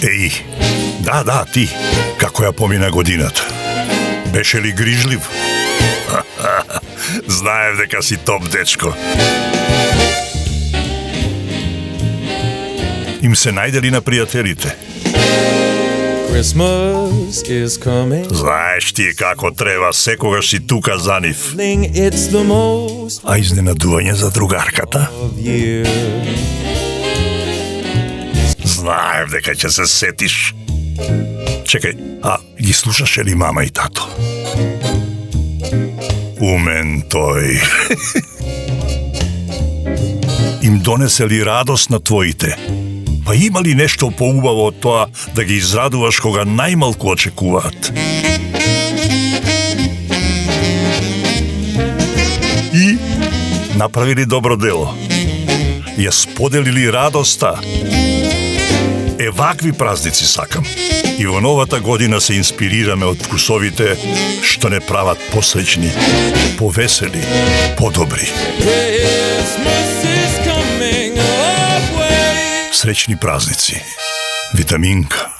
Еј, да, ти, како ја помина годината? Беше ли грижлив? Знаев дека си топ дечко. Им се најдели на пријателите. Christmas is coming. Знаеш ти како треба, секогаш си тука за нив. It's the most А изненадување за другарката? of year. Знаев дека ќе се сетиш. Чекај, а ги слушаше ли мама и тато? Умен тој. Им донесе ли радост на твоите? Па има ли нешто поубаво од тоа да ги израдуваш кога најмалку очекуваат? И направили добро дело. Ја споделили радоста. Вакви празници сакам. И во новата година се инспирираме од вкусовите што не прават посреќни, повесели, подобри. Christmas is coming our way. Среќни празници. Витаминка.